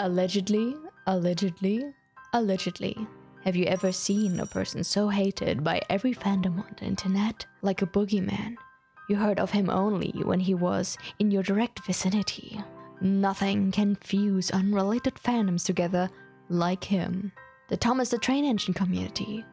Allegedly, allegedly, allegedly. Have you ever seen a person so hated by every fandom on the internet, like a boogeyman? You heard of him only when he was in your direct vicinity. Nothing can fuse unrelated fandoms together like him. The Thomas the Train Engine community,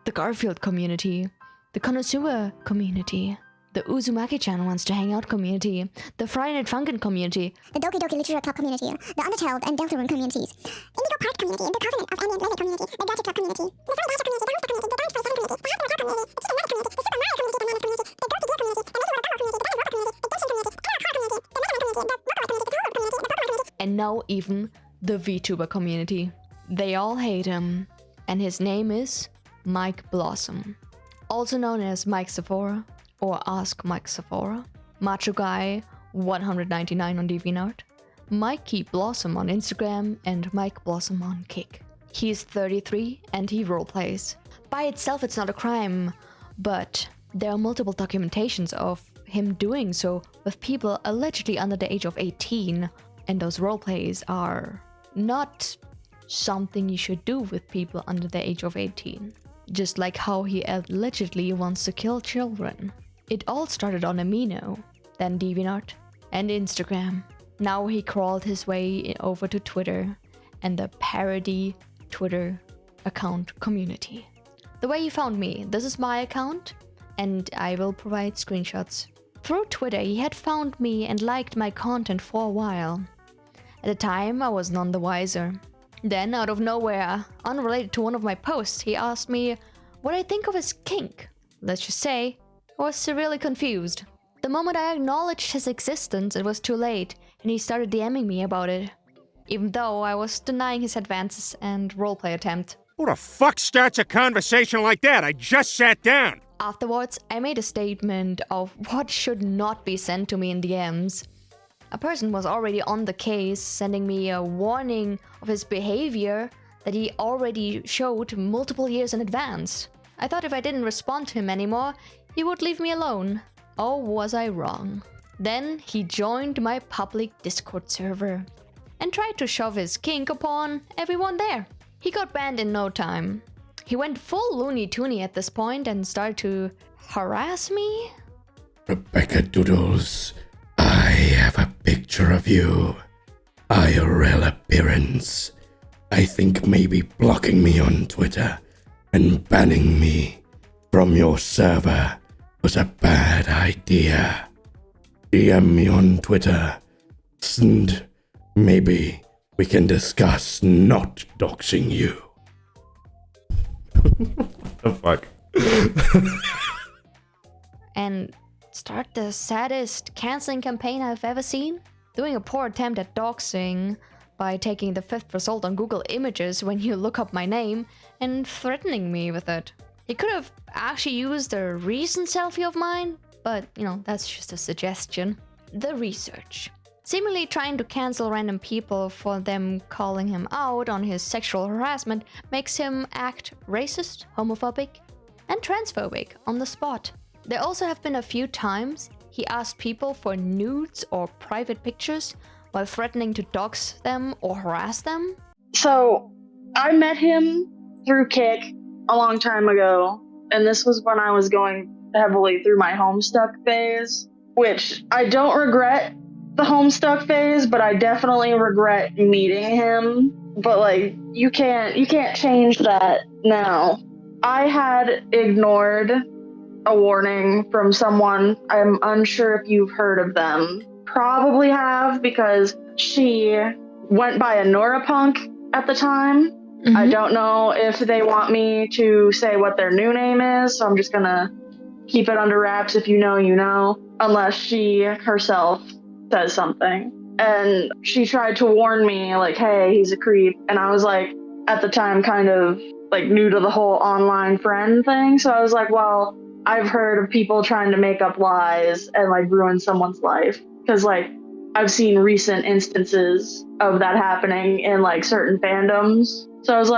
the Garfield community, the Konosuba community, the Uzumaki-chan wants to hang out community, the Friday Night Funkin' community, the Doki Doki Literature Club community, the Undertale and Deltarune communities, Indigo Park community, the Covenant of Onion Leather community, the Gadget Club community, the Sunny Dasher community, the Hosta community, the Dance for Sun community, the Happy Math community, the Chicken Nugget community, the Super Mario community, the Menace community, the Guilty Gear community, the Mystery Power community, the Bunny Robber community, the Genshin community, the Animal Car community, the Mega community, the Rockaway community, the Hulu community, the Purple community, and now even the VTuber community. They all hate him, and his name is Mike Blossom, also known as Mike Sephora or Ask Mike Sephora, Macho Guy 199 on DeviantArt, Mikey Blossom on Instagram, and Mike Blossom on Kick. He is 33 and he roleplays. By itself it's not a crime, but there are multiple documentations of him doing so with people allegedly under the age of 18, and those roleplays are not something you should do with people under the age of 18. Just like how he allegedly wants to kill children. It all started on Amino, then DeviantArt, and Instagram. Now he crawled his way over to Twitter and the parody Twitter account community. The way he found me, this is my account, and I will provide screenshots. Through Twitter, he had found me and liked my content for a while. At the time, I was none the wiser. Then, out of nowhere, unrelated to one of my posts, he asked me what I think of his kink. Let's just say, I was severely confused. The moment I acknowledged his existence, it was too late, and he started DMing me about it. Even though I was denying his advances and roleplay attempt. Who the fuck starts a conversation like that? I just sat down. Afterwards, I made a statement of what should not be sent to me in DMs. A person was already on the case, sending me a warning of his behavior that he already showed multiple years in advance. I thought if I didn't respond to him anymore, he would leave me alone. Oh, was I wrong. Then he joined my public Discord server and tried to shove his kink upon everyone there. He got banned in no time. He went full Looney Toony at this point and started to harass me. Rebecca Doodles, I have a picture of you. IRL appearance. I think maybe blocking me on Twitter and banning me from your server was a bad idea. DM me on Twitter, and maybe we can discuss not doxing you. The fuck? And start the saddest canceling campaign I've ever seen? Doing a poor attempt at doxing by taking the 5th result on Google Images when you look up my name and threatening me with it. He could have actually used a recent selfie of mine, but that's just a suggestion. The research. Seemingly trying to cancel random people for them calling him out on his sexual harassment makes him act racist, homophobic, and transphobic on the spot. There also have been a few times he asked people for nudes or private pictures while threatening to dox them or harass them. So, I met him through Kick a long time ago, and this was when I was going heavily through my Homestuck phase, which I don't regret the Homestuck phase, but I definitely regret meeting him. But you can't change that now. I had ignored a warning from someone. I'm unsure if you've heard of them. Probably have, because she went by a Norapunk at the time. Mm-hmm. I don't know if they want me to say what their new name is, so I'm just gonna keep it under wraps. If you know, you know, unless she herself says something. And she tried to warn me, hey, he's a creep. And I was at the time, kind of new to the whole online friend thing. So I was well, I've heard of people trying to make up lies and ruin someone's life. Because I've seen recent instances of that happening in certain fandoms. So I was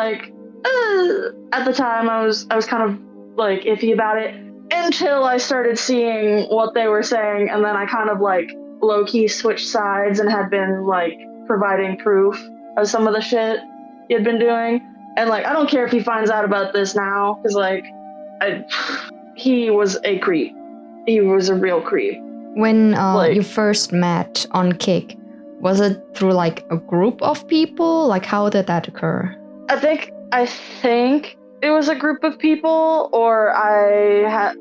at the time I was kind of iffy about it until I started seeing what they were saying, and then I kind of low-key switched sides and had been providing proof of some of the shit he had been doing. And like, I don't care if he finds out about this now, because like, he was a creep. He was a real creep. When Like- you first met on Kick, was it through like a group of people? Like, how did that occur? I think it was a group of people, or I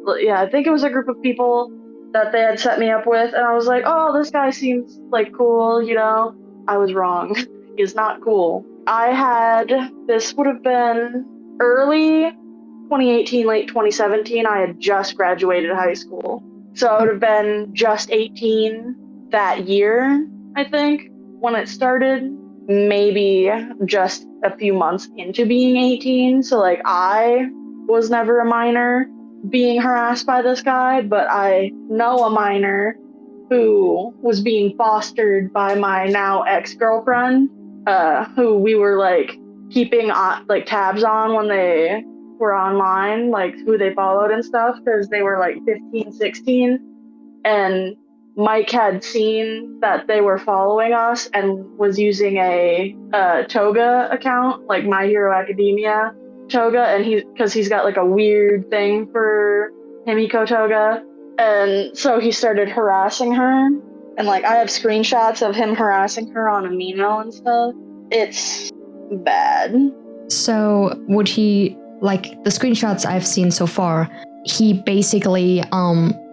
think it was a group of people that they had set me up with, and I was like, oh, this guy seems like cool, you know? I was wrong. He's not cool. This would have been early 2018, late 2017. I had just graduated high school. So I would have been just 18 that year, I think, when it started. Maybe just a few months into being 18. So like, I was never a minor being harassed by this guy, but I know a minor who was being fostered by my now ex-girlfriend, who we were like keeping like tabs on when they were online, like who they followed and stuff, because they were like 15, 16, and Mike had seen that they were following us and was using a Toga account, like My Hero Academia Toga, and because he's got like a weird thing for Himiko Toga, and so he started harassing her, and like I have screenshots of him harassing her on Amino and stuff. It's bad. So would he, like the screenshots I've seen so far, he basically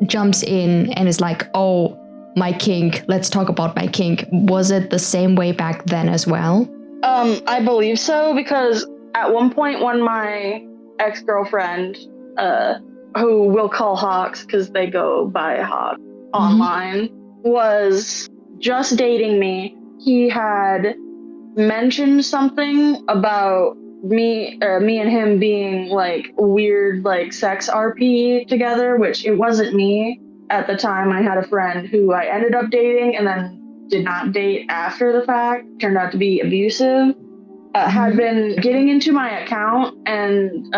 jumps in and is like, oh, my kink, let's talk about my kink. Was it the same way back then as well? I believe so, because at one point when my ex-girlfriend, who we'll call Hawks because they go by Hawk online, was just dating me, he had mentioned something about me and him being like weird, like sex RP together, which it wasn't me. At the time, I had a friend who I ended up dating and then did not date after the fact, turned out to be abusive, had been getting into my account and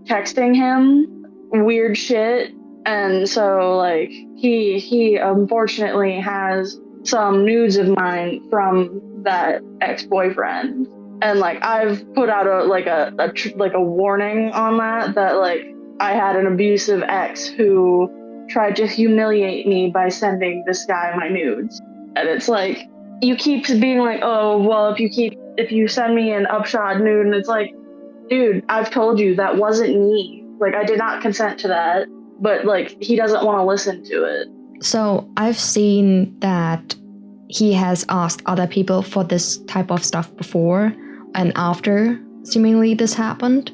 texting him weird shit. And so like he unfortunately has some nudes of mine from that ex-boyfriend. And like I've put out a warning on that like I had an abusive ex who tried to humiliate me by sending this guy my nudes. And it's like, you keep being like, oh, well, if you send me an upshot nude, and it's like, dude, I've told you that wasn't me. Like, I did not consent to that, but like, he doesn't want to listen to it. So I've seen that he has asked other people for this type of stuff before and after seemingly this happened.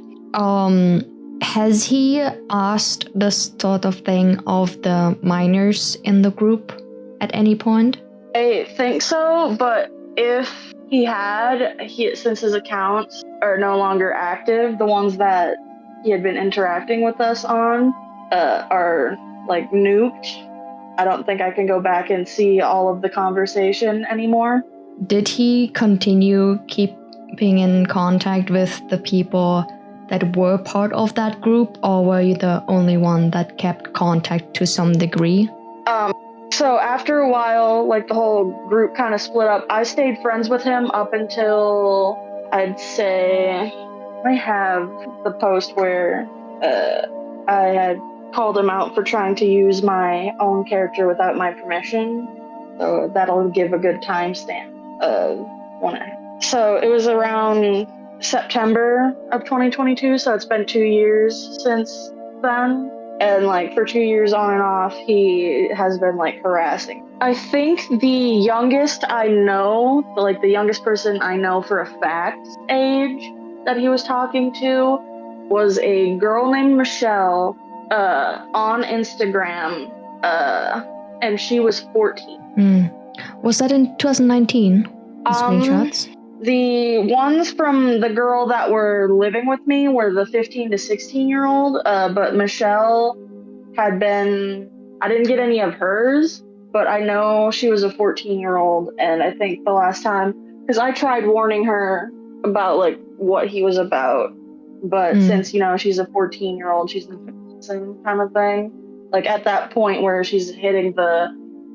Has he asked this sort of thing of the minors in the group at any point? I think so, but if he had, since his accounts are no longer active, the ones that he had been interacting with us on are like nuked. I don't think I can go back and see all of the conversation anymore. Did he continue keeping in contact with the people that were part of that group, or were you the only one that kept contact to some degree? So after a while, like the whole group kind of split up. I stayed friends with him up until I'd say I have the post where I had called him out for trying to use my own character without my permission. So that'll give a good timestamp of when So it was around September of 2022, so it's been 2 years since then. And like for 2 years on and off, he has been like harassing. I think the youngest I know, like the youngest person I know for a fact age that he was talking to was a girl named Michelle on Instagram, and she was 14. Was that in 2019? The screenshots? The ones from the girl that were living with me were the 15 to 16-year-old, but Michelle had been, I didn't get any of hers, but I know she was a 14-year-old, and I think the last time, because I tried warning her about like what he was about, but since, you know, she's a 14-year-old, she's in the kind of thing, like at that point where she's hitting the,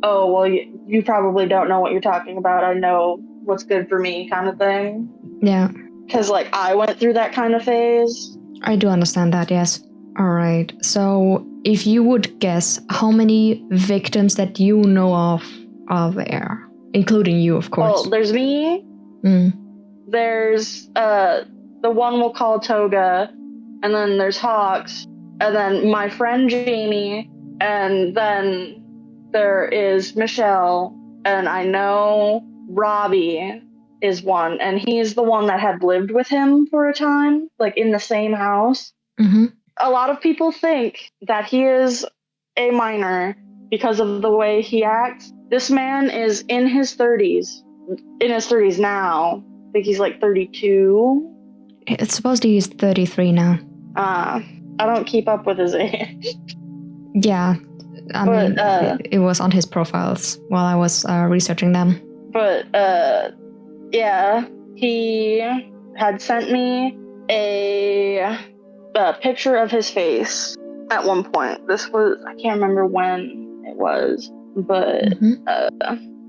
oh, well, you probably don't know what you're talking about, I know what's good for me kind of thing. Yeah, Because, like, I went through that kind of phase. I do understand that, yes. All right, so if you would guess how many victims that you know of are there, including you, of course. Well, there's me. Mm. There's the one we'll call Toga, and then there's Hawks, and then my friend Jamie, and then there is Michelle, and I know Robbie is one, and he's the one that had lived with him for a time, like in the same house. Mm-hmm. A lot of people think that he is a minor because of the way he acts. This man is in his 30s. In his 30s now. I think he's like 32. It's supposed he's 33 now. I don't keep up with his age. Yeah, I But, mean, it was on his profiles while I was researching them. But, yeah, he had sent me a picture of his face at one point. This was, I can't remember when it was, but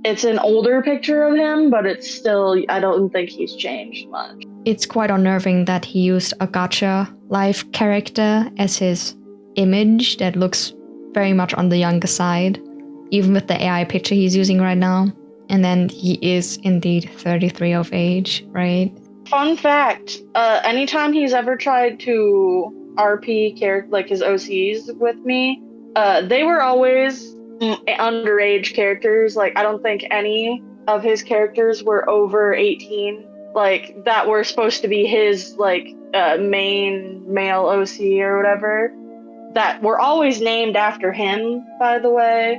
it's an older picture of him, but it's still, I don't think he's changed much. It's quite unnerving that he used a gacha life character as his image that looks very much on the younger side, even with the AI picture he's using right now. And then he is indeed 33 of age, right? Fun fact, anytime he's ever tried to RP like his OCs with me, they were always underage characters. Like, I don't think any of his characters were over 18, like that were supposed to be his like main male OC or whatever, that were always named after him, by the way.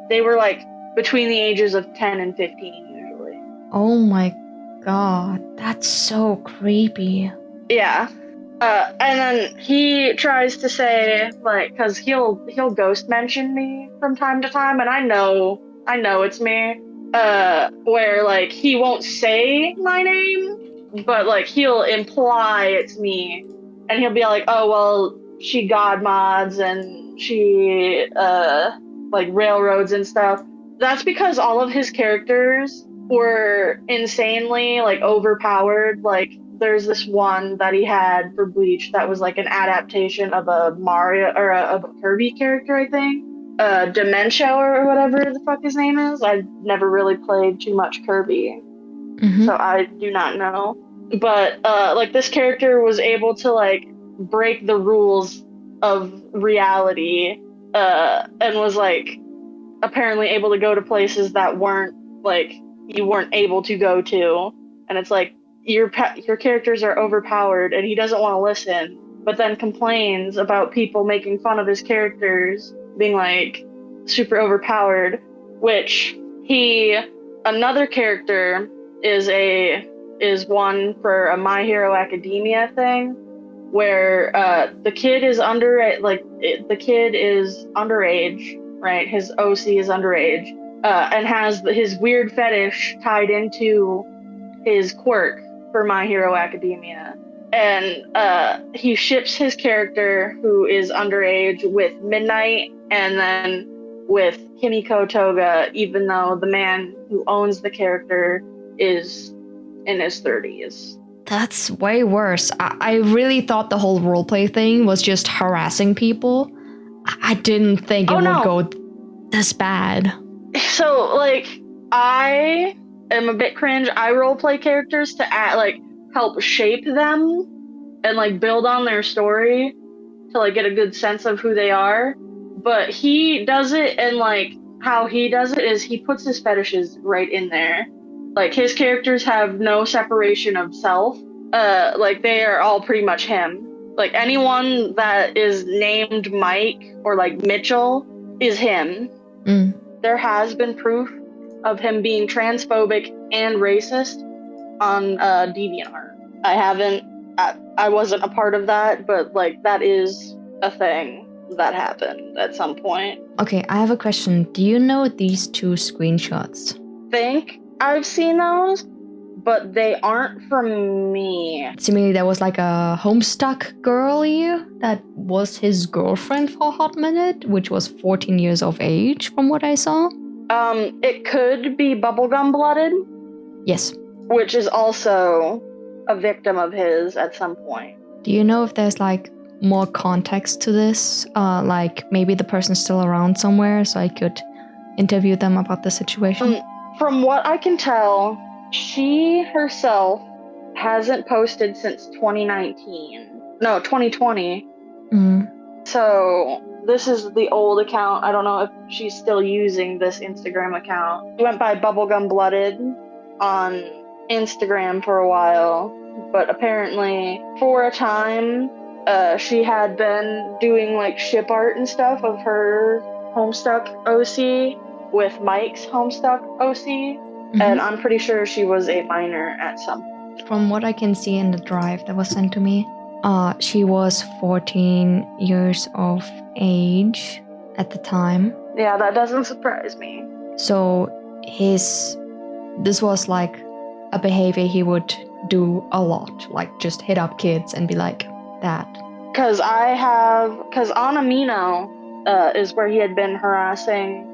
They were like between the ages of 10 and 15 usually. Oh my god, that's so creepy. Yeah. And then he tries to say, like, because he'll ghost mention me from time to time, and I know it's me. Where like he won't say my name, but like he'll imply it's me, and he'll be like, oh well, she god mods and she like railroads and stuff. That's because all of his characters were insanely like overpowered. Like, there's this one that he had for Bleach that was like an adaptation of a Mario or a Kirby character, I think. Dementia or whatever the fuck his name is. I've never really played too much Kirby, so I do not know. But like this character was able to like break the rules of reality, and was like apparently able to go to places that weren't like you weren't able to go to, and it's like your characters are overpowered, and he doesn't want to listen, but then complains about people making fun of his characters being like super overpowered, which another character is one for a My Hero Academia thing where the kid is the kid is underage, right? His OC is underage, and has his weird fetish tied into his quirk for My Hero Academia. And he ships his character, who is underage, with Midnight and then with Kimiko Toga, even though the man who owns the character is in his 30s. That's way worse. I really thought the whole roleplay thing was just harassing people. I didn't think it would go this bad. So, like, I am a bit cringe. I roleplay characters to help shape them and like build on their story to like get a good sense of who they are. But he does it, and like how he does it is he puts his fetishes right in there. Like, his characters have no separation of self. Like, they are all pretty much him. Like, anyone that is named Mike or like Mitchell is him. There has been proof of him being transphobic and racist on DeviantArt. I wasn't a part of that, but like that is a thing that happened at some point. Okay, I have a question. Do you know these two screenshots? Think I've seen those, but they aren't from me. Seemingly there was like a Homestuck girlie that was his girlfriend for a hot minute, which was 14 years of age from what I saw. It could be bubblegum blooded, Yes. which is also a victim of his at some point. Do you know if there's like more context to this? Like maybe the person's still around somewhere, so I could interview them about the situation? From what I can tell, she herself hasn't posted since 2019. No, 2020. So this is the old account. I don't know if she's still using this Instagram account. She went by Bubblegum Blooded on Instagram for a while, but apparently for a time she had been doing like ship art and stuff of her Homestuck OC with Mike's Homestuck OC, and I'm pretty sure she was a minor at some point. From what I can see in the drive that was sent to me, she was 14 years of age at the time. Yeah, that doesn't surprise me. So this was like a behavior he would do a lot, like just hit up kids and be like that. Because on Amino is where he had been harassing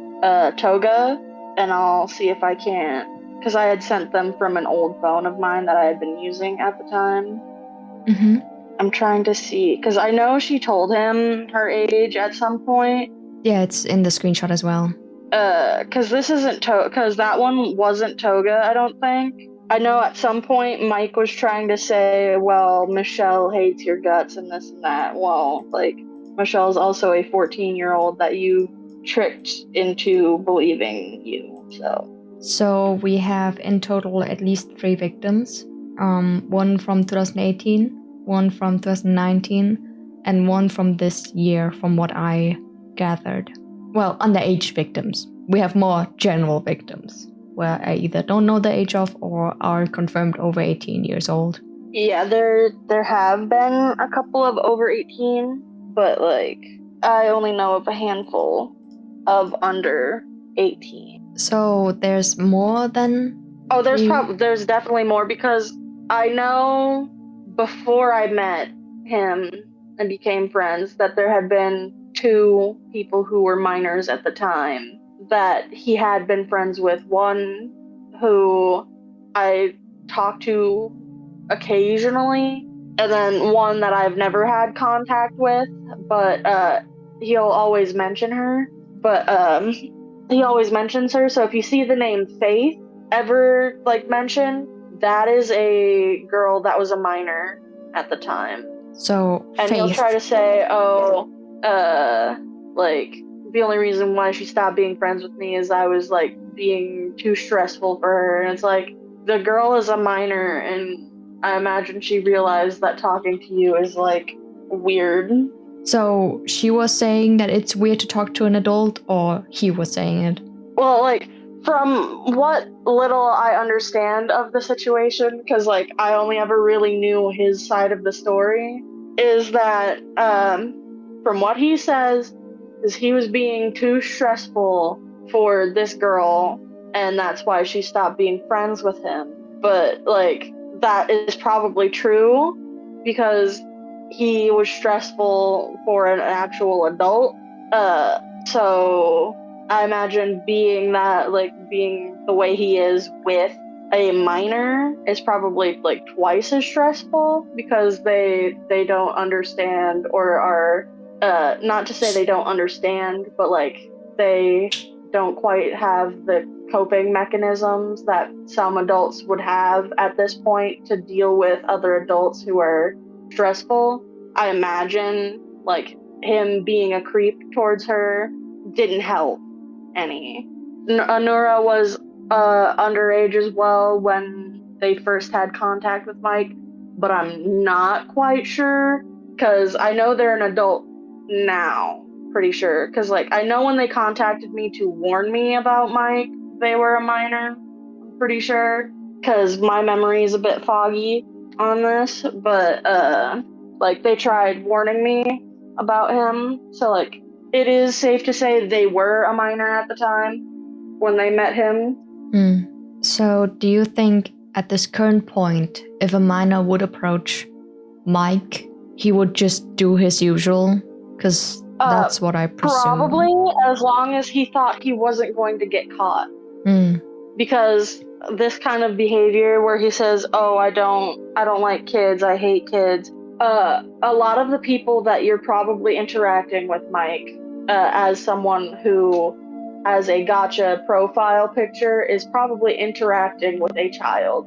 Toga, and I'll see if I can't, because I had sent them from an old phone of mine that I had been using at the time. I'm trying to see, because I know she told him her age at some point. Yeah, it's in the screenshot as well. Because this isn't because that one wasn't Toga, I don't think. I know at some point Mike was trying to say, well, Michelle hates your guts and this and that. Well, like, Michelle's also a 14-year-old that you tricked into believing you, So we have in total at least 3 victims. One from 2018, one from 2019, and one from this year, from what I gathered. Well, underage victims. We have more general victims, where I either don't know the age of or are confirmed over 18 years old. Yeah, there have been a couple of over 18, but like I only know of a handful of under 18. So there's more than... Oh, there's definitely more, because I know before I met him and became friends that there had been 2 people who were minors at the time that he had been friends with. One who I talked to occasionally, and then one that I've never had contact with, but he'll always mention her. But he always mentions her, so if you see the name Faith ever like mentioned, that is a girl that was a minor at the time. So and Faith. He'll try to say, oh, like the only reason why she stopped being friends with me is I was like being too stressful for her. And it's like, the girl is a minor, and I imagine she realized that talking to you is like weird. So she was saying that it's weird to talk to an adult, or he was saying it? Well, like, from what little I understand of the situation, because like I only ever really knew his side of the story, is that from what he says, is he was being too stressful for this girl, and that's why she stopped being friends with him. But like, that is probably true, because he was stressful for an actual adult. So I imagine being the way he is with a minor is probably like twice as stressful, because they don't understand, or are not to say they don't understand, but like they don't quite have the coping mechanisms that some adults would have at this point to deal with other adults who are stressful. I imagine like him being a creep towards her didn't help any. Anura was underage as well when they first had contact with Mike, but I'm not quite sure, because I know they're an adult now, pretty sure, because like I know when they contacted me to warn me about Mike, they were a minor, I'm pretty sure, because my memory is a bit foggy on this, but like they tried warning me about him, so like it is safe to say they were a minor at the time when they met him. So do you think at this current point, if a minor would approach Mike, he would just do his usual? Because That's what I presume. Probably, as long as he thought he wasn't going to get caught. Mm. Because this kind of behavior where he says, "Oh, I don't like kids. I hate kids." A lot of the people that you're probably interacting with, Mike, as someone who has a gotcha profile picture, is probably interacting with a child,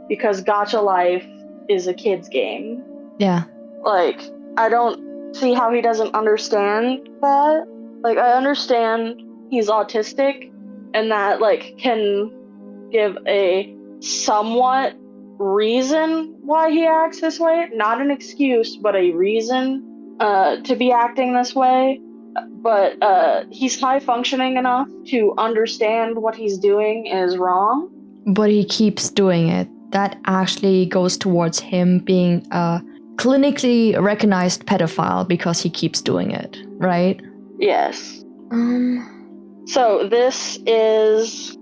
because gotcha life is a kid's game. Yeah. Like, I don't see how he doesn't understand that. Like, I understand he's autistic and that, like, can give a somewhat reason why he acts this way. Not an excuse, but a reason to be acting this way. But he's high functioning enough to understand what he's doing is wrong. But he keeps doing it. That actually goes towards him being a clinically recognized pedophile because he keeps doing it, right? Yes. So this is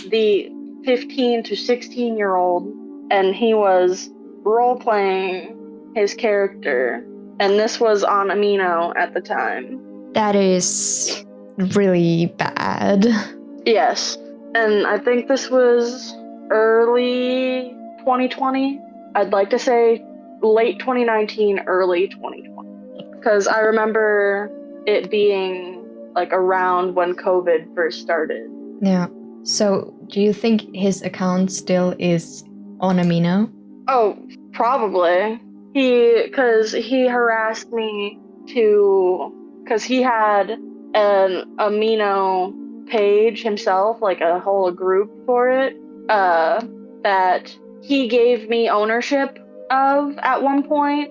the 15 to 16-year-old, and he was role-playing his character, and this was on Amino at the time. That is really bad. Yes, and I think this was early 2020. I'd like to say late 2019, early 2020, because I remember it being like around when COVID first started. Yeah. So, do you think his account still is on Amino? Oh, probably. Because he harassed me because he had an Amino page himself, like a whole group for it, that he gave me ownership of at one point.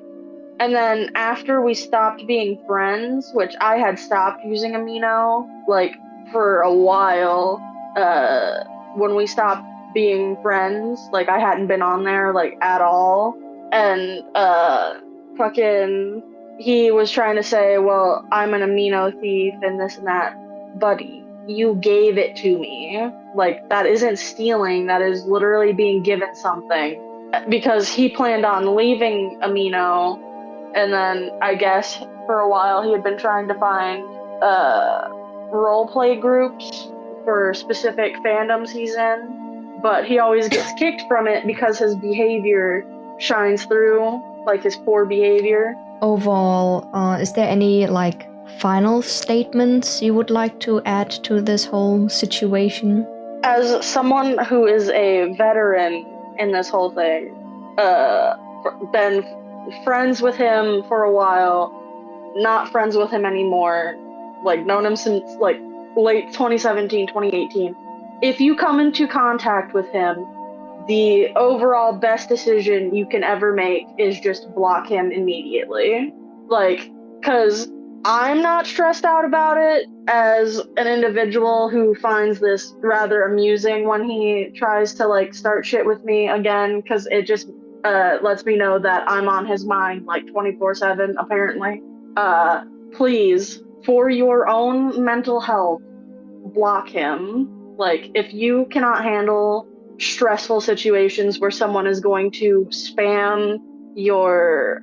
And then after we stopped being friends, which I had stopped using Amino, like, for a while, when we stopped being friends, like, I hadn't been on there, like, at all. And, fucking, he was trying to say, well, I'm an Amino thief and this and that. Buddy, you gave it to me. Like, that isn't stealing, that is literally being given something. Because he planned on leaving Amino, and then I guess for a while he had been trying to find roleplay groups for specific fandoms he's in, but he always gets kicked from it because his behavior shines through, like his poor behavior. Overall, is there any like final statements you would like to add to this whole situation? As someone who is a veteran in this whole thing, been friends with him for a while, not friends with him anymore, like known him since like late 2017, 2018. If you come into contact with him, the overall best decision you can ever make is just block him immediately. Like, cause I'm not stressed out about it as an individual who finds this rather amusing when he tries to like start shit with me again, cause it just lets me know that I'm on his mind like 24/7 apparently. Please, for your own mental health, block him. Like, if you cannot handle stressful situations where someone is going to spam your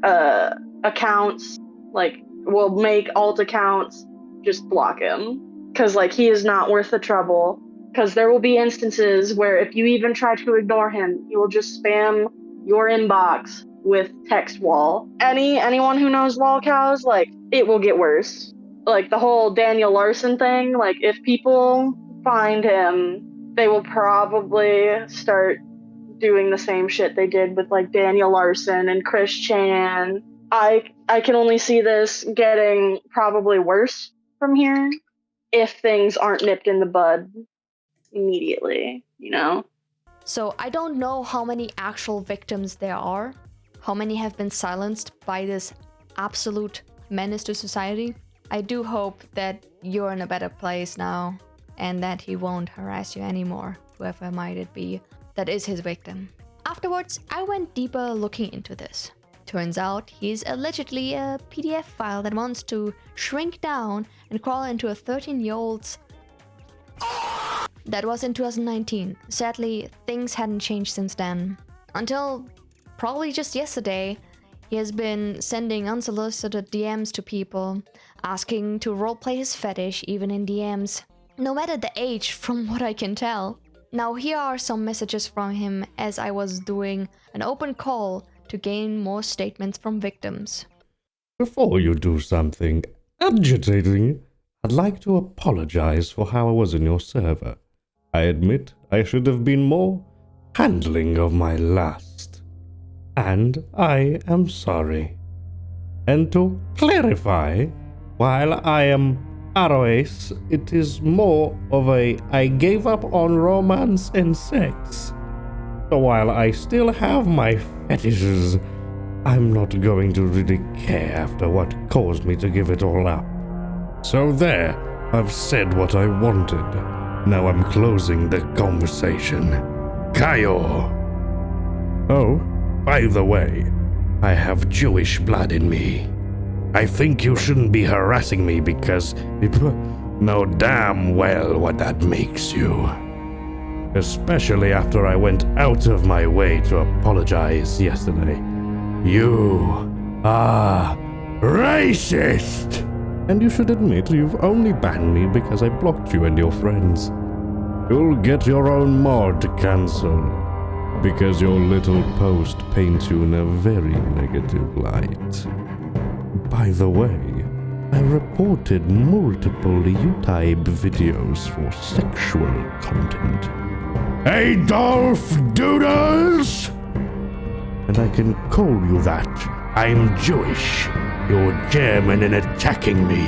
accounts, like will make alt accounts, just block him, because like he is not worth the trouble. Because there will be instances where if you even try to ignore him, he will just spam your inbox with text wall. Anyone who knows lol cows, like, it will get worse. Like the whole Daniel Larson thing, like if people find him, they will probably start doing the same shit they did with like Daniel Larson and Chris Chan. I can only see this getting probably worse from here if things aren't nipped in the bud immediately, you know? So I don't know how many actual victims there are, how many have been silenced by this absolute menace to society. I do hope that you're in a better place now and that he won't harass you anymore, whoever might it be that is his victim. Afterwards, I went deeper looking into this. Turns out he's allegedly a PDF file that wants to shrink down and crawl into a 13-year-old's. That was in 2019. Sadly, things hadn't changed since then. Until probably just yesterday, He has been sending unsolicited DMs to people, asking to roleplay his fetish even in DMs, no matter the age from what I can tell. Now here are some messages from him as I was doing an open call to gain more statements from victims. Before you do something agitating, I'd like to apologize for how I was in your server. I admit I should have been more handling of my lust. And I am sorry. And to clarify, while I am ROS, it is more of a I gave up on romance and sex. So while I still have my fetishes, I'm not going to really care after what caused me to give it all up. So there, I've said what I wanted. Now I'm closing the conversation. Kayo! Oh, by the way, I have Jewish blood in me. I think you shouldn't be harassing me because you know damn well what that makes you. Especially after I went out of my way to apologize yesterday. You are racist! And you should admit you've only banned me because I blocked you and your friends. You'll get your own mod cancel, because your little post paints you in a very negative light. By the way, I reported multiple YouTube videos for sexual content. Adolf Doodles! And I can call you that. I'm Jewish. You're German and attacking me.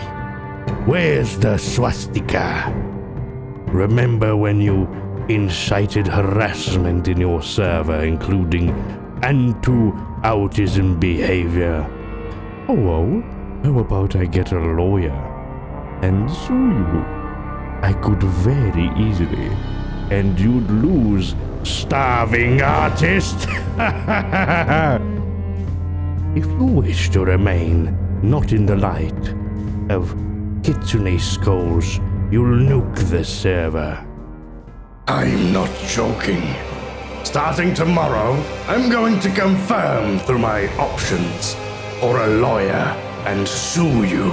Where's the swastika? Remember when you incited harassment in your server, including anti-autism behavior? Oh, how about I get a lawyer and sue you? I could very easily, and you'd lose, starving artist. If you wish to remain not in the light of kitsune skulls, you'll nuke the server. I'm not joking. Starting tomorrow, I'm going to confirm through my options or a lawyer and sue you.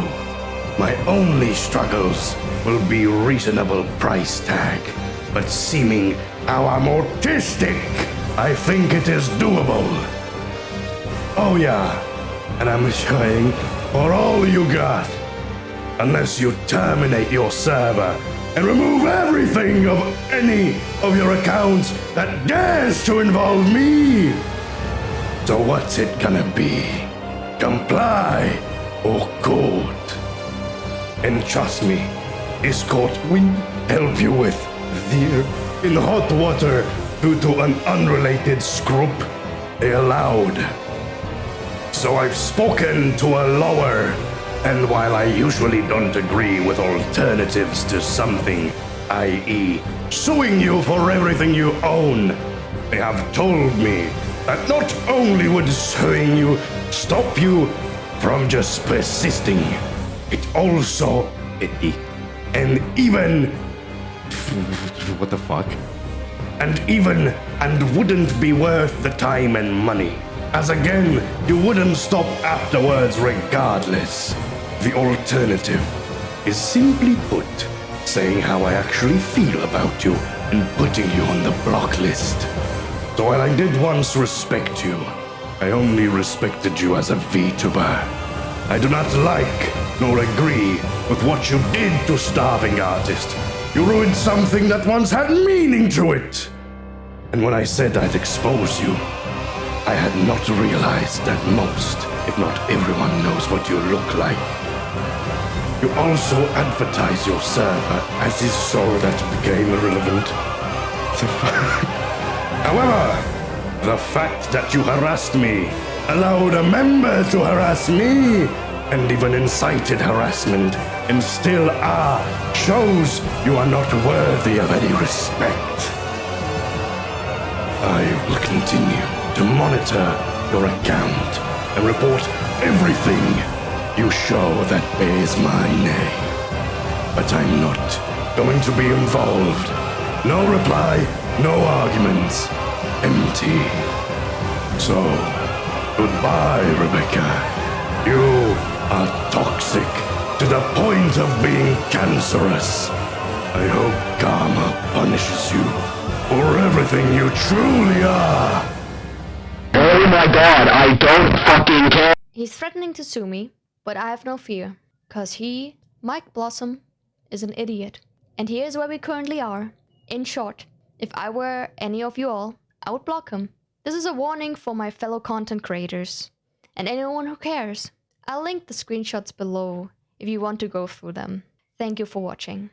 My only struggles will be reasonable price tag, but seeming how I'm autistic, I think it is doable. Oh yeah, and I'm showing for all you got. Unless you terminate your server and remove everything of any of your accounts that dares to involve me. So what's it gonna be? Comply or court? And trust me, this court will help you with the in hot water due to an unrelated scroop they allowed. So I've spoken to a lawyer, and while I usually don't agree with alternatives to something, i.e. suing you for everything you own, they have told me that not only would suing you stop you from just persisting, it also, and even, what the fuck? And wouldn't be worth the time and money. As again, you wouldn't stop afterwards regardless. The alternative is simply put, saying how I actually feel about you and putting you on the block list. So while I did once respect you, I only respected you as a VTuber. I do not like nor agree with what you did to Starving Artist. You ruined something that once had meaning to it. And when I said I'd expose you, I had not realized that most, if not everyone, knows what you look like. You also advertise your server as is so that became irrelevant. However, the fact that you harassed me, allowed a member to harass me, and even incited harassment, and still are, shows you are not worthy of any respect. I will continue to monitor your account and report everything you show that bears my name. But I'm not going to be involved. No reply, no arguments. Empty. So, Goodbye, Rebecca. You are toxic to the point of being cancerous. I hope karma punishes you for everything you truly are. Oh my god, I don't fucking care. He's threatening to sue me, but I have no fear, cause he, Mike Blossom, is an idiot. And here's where we currently are. In short, if I were any of you all, I would block him. This is a warning for my fellow content creators, and anyone who cares. I'll link the screenshots below if you want to go through them. Thank you for watching.